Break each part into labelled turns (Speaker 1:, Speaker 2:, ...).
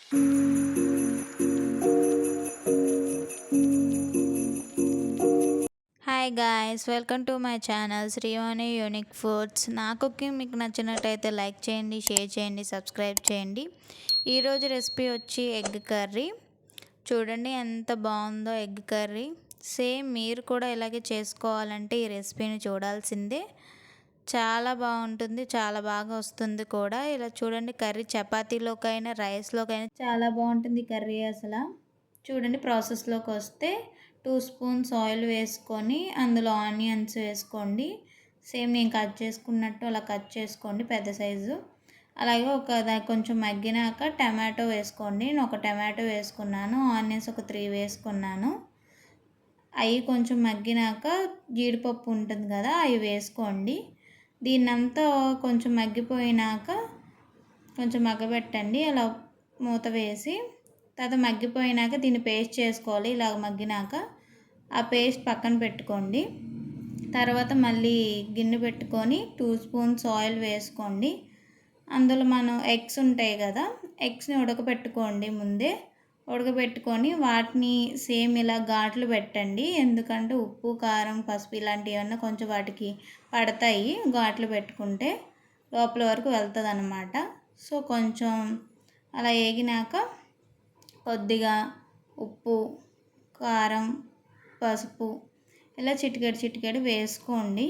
Speaker 1: Hi guys, welcome to my channel Srivani unique foods. నా cooking మీకు నచ్చినట్టయితే లైక్ చేయండి, షేర్ చేయండి, సబ్స్క్రైబ్ చేయండి. ఈరోజు రెసిపీ వచ్చి ఎగ్ కర్రీ. చూడండి ఎంత బాగుందో ఎగ్ కర్రీ. సేమ్ మీరు కూడా ఇలాగే చేసుకోవాలంటే ఈ రెసిపీని చూడాల్సిందే. చాలా బాగుంటుంది, చాలా బాగా వస్తుంది కూడా. ఇలా చూడండి, కర్రీ చపాతీలోకైనా రైస్లోకైనా చాలా బాగుంటుంది కర్రీ అసలు. చూడండి, ప్రాసెస్లోకి వస్తే 2 స్పూన్స్ ఆయిల్ వేసుకొని అందులో ఆనియన్స్ వేసుకోండి. సేమ్ నేను కట్ చేసుకున్నట్టు అలా కట్ చేసుకోండి, పెద్ద సైజు. అలాగే కొంచెం మగ్గినాక టమాటో వేసుకోండి. నేను ఒక టమాటో వేసుకున్నాను, ఆనియన్స్ ఒక 3 వేసుకున్నాను. అవి కొంచెం మగ్గినాక జీడిపప్పు ఉంటుంది కదా, అవి వేసుకోండి. దీన్నంతా కొంచెం మగ్గిపోయినాక కొంచెం మగ్గబెట్టండి, అలా మూత వేసి. తర్వాత మగ్గిపోయినాక దీన్ని పేస్ట్ చేసుకోవాలి. ఇలాగ మగ్గినాక ఆ పేస్ట్ పక్కన పెట్టుకోండి. తర్వాత మళ్ళీ గిన్నె పెట్టుకొని 2 స్పూన్స్ ఆయిల్ వేసుకోండి. అందులో మనం ఎగ్స్ ఉంటాయి కదా, ఎగ్స్ని ఉడకబెట్టుకోండి. ముందే ఉడకబెట్టుకొని వాటిని సేమ్ ఇలా ఘాట్లు పెట్టండి. ఎందుకంటే ఉప్పు, కారం, పసుపు ఇలాంటివి ఏమన్నా కొంచెం వాటికి పడతాయి. ఘాట్లు పెట్టుకుంటే లోపల వరకు వెళ్తుంది అన్నమాట. సో కొంచెం అలా వేగినాక కొద్దిగా ఉప్పు, కారం, పసుపు ఇలా చిటికెడు వేసుకోండి.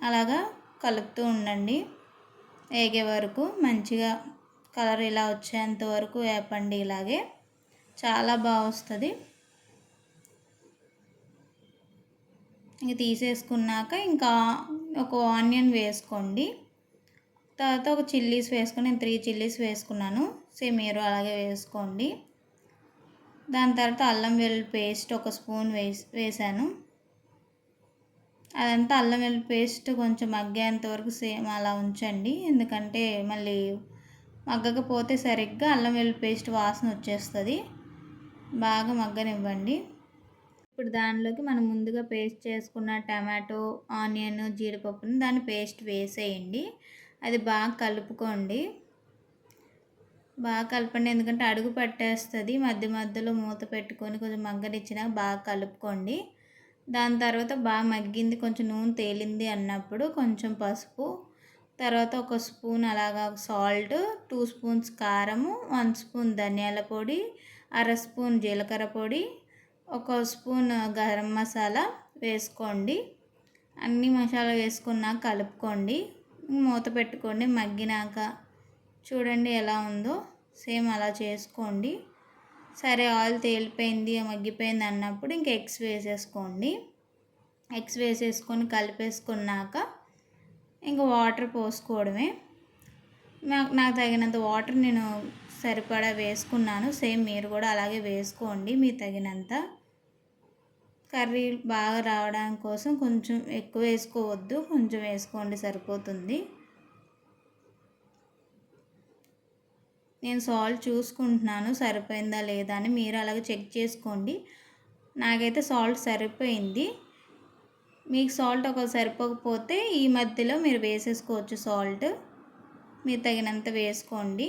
Speaker 1: అలాగా కలుపుతూ ఉండండి వేగే వరకు. మంచిగా కలర్ ఇలా వచ్చేంత వరకు వేపండి. ఇలాగే చాలా బాగా వస్తుంది. ఇంక తీసేసుకున్నాక ఇంకా ఒక ఆనియన్ వేసుకోండి. తర్వాత ఒక చిల్లీస్ వేసుకొని, నేను 3 చిల్లీస్ వేసుకున్నాను. సేమ్ మీరు అలాగే వేసుకోండి. దాని తర్వాత అల్లం వెల్లుల్లి పేస్ట్ ఒక స్పూన్ వేసాను. అదంతా అల్లం వెల్లుల్లి పేస్ట్ కొంచెం మగ్గేంత వరకు సేమ్ అలా ఉంచండి. ఎందుకంటే మళ్ళీ మగ్గకపోతే సరిగ్గా అల్లం వెల్లుల్లి పేస్ట్ వాసన వచ్చేస్తుంది. బాగా మగ్గనివ్వండి. ఇప్పుడు దానిలోకి మనం ముందుగా పేస్ట్ చేసుకున్న టమాటో, ఆనియన్, జీడిపప్పుని దాన్ని పేస్ట్ వేసేయండి. అది బాగా కలుపుకోండి. బాగా కలపండి, ఎందుకంటే అడుగు పట్టేస్తుంది. మధ్యలో మూత పెట్టుకొని కొంచెం మగ్గనిచ్చినాక బాగా కలుపుకోండి. దాని తర్వాత బాగా మగ్గింది, కొంచెం నూనె తేలింది అన్నప్పుడు కొంచెం పసుపు, తర్వాత ఒక స్పూన్ అలాగా సాల్ట్, 2 స్పూన్స్ కారము, 1 స్పూన్ ధనియాల పొడి, 1/2 స్పూన్ జీలకర్ర పొడి, 1 స్పూన్ గరం మసాలా వేసుకోండి. అన్ని మసాలా వేసుకున్నాక కలుపుకోండి. మూత పెట్టుకోండి. మగ్గినాక చూడండి ఎలా ఉందో, సేమ్ అలా చేసుకోండి. సరే ఆయిల్ తేలిపోయింది, మగ్గిపోయింది అన్నప్పుడు ఇంక ఎగ్స్ వేసేసుకోండి. ఎగ్స్ వేసేసుకొని కలిపేసుకున్నాక ఇంక వాటర్ పోసుకోవడమే. నాకు తగినంత వాటర్ నేను సరిపడా వేసుకున్నాను. సేమ్ మీరు కూడా అలాగే వేసుకోండి మీ తగినంత. కర్రీ బాగా రావడానికి కోసం కొంచెం ఎక్కువ వేసుకోవద్దు, కొంచెం వేసుకోండి సరిపోతుంది. నేను సాల్ట్ చూసుకుంటున్నాను సరిపోయిందా లేదా అని, మీరు అలాగే చెక్ చేసుకోండి. నాకైతే సాల్ట్ సరిపోయింది. మీకు సాల్ట్ ఒకవేళ సరిపోకపోతే ఈ మధ్యలో మీరు వేసేసుకోవచ్చు సాల్ట్. మీరు తగినంత వేసుకోండి.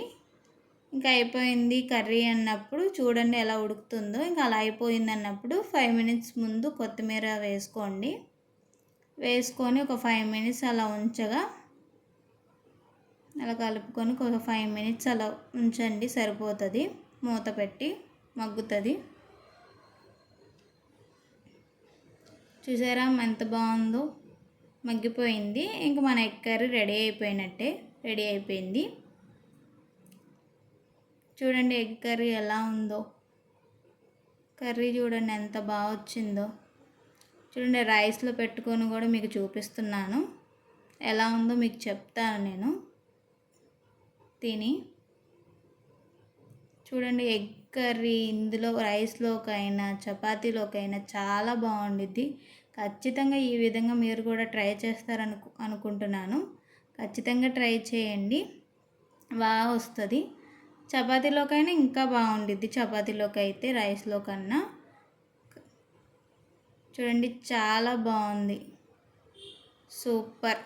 Speaker 1: ఇంకా అయిపోయింది కర్రీ అన్నప్పుడు చూడండి ఎలా ఉడుకుతుందో. ఇంకా అలా అయిపోయింది అన్నప్పుడు 5 మినిట్స్ ముందు కొత్తిమీర వేసుకోండి. వేసుకొని ఒక 5 మినిట్స్ అలా ఉంచగా అలా కలుపుకొని ఒక 5 మినిట్స్ అలా ఉంచండి, సరిపోతుంది. మూత పెట్టి మగ్గుతుంది. చూసారా ఎంత బాగుందో, మగ్గిపోయింది. ఇంక మన ఎగ్ కర్రీ రెడీ అయిపోయింది. చూడండి ఎగ్ కర్రీ ఎలా ఉందో. కర్రీ చూడండి ఎంత బాగా వచ్చిందో. చూడండి రైస్లో పెట్టుకొని కూడా మీకు చూపిస్తున్నాను. ఎలా ఉందో మీకు చెప్తాను నేను తిని. చూడండి ఎగ్ కర్రీ ఇందులో రైస్లోకైనా చపాతీలోకైనా చాలా బాగుండిద్ది. ఖచ్చితంగా ఈ విధంగా మీరు కూడా ట్రై చేస్తారనుకుంటున్నాను. ఖచ్చితంగా ట్రై చేయండి, బాగా వస్తుంది. చపాతీలోకైనా ఇంకా బాగుండిద్ది, చపాతీలోకి అయితే రైస్లో కన్నా. చూడండి చాలా బాగుంది, సూపర్.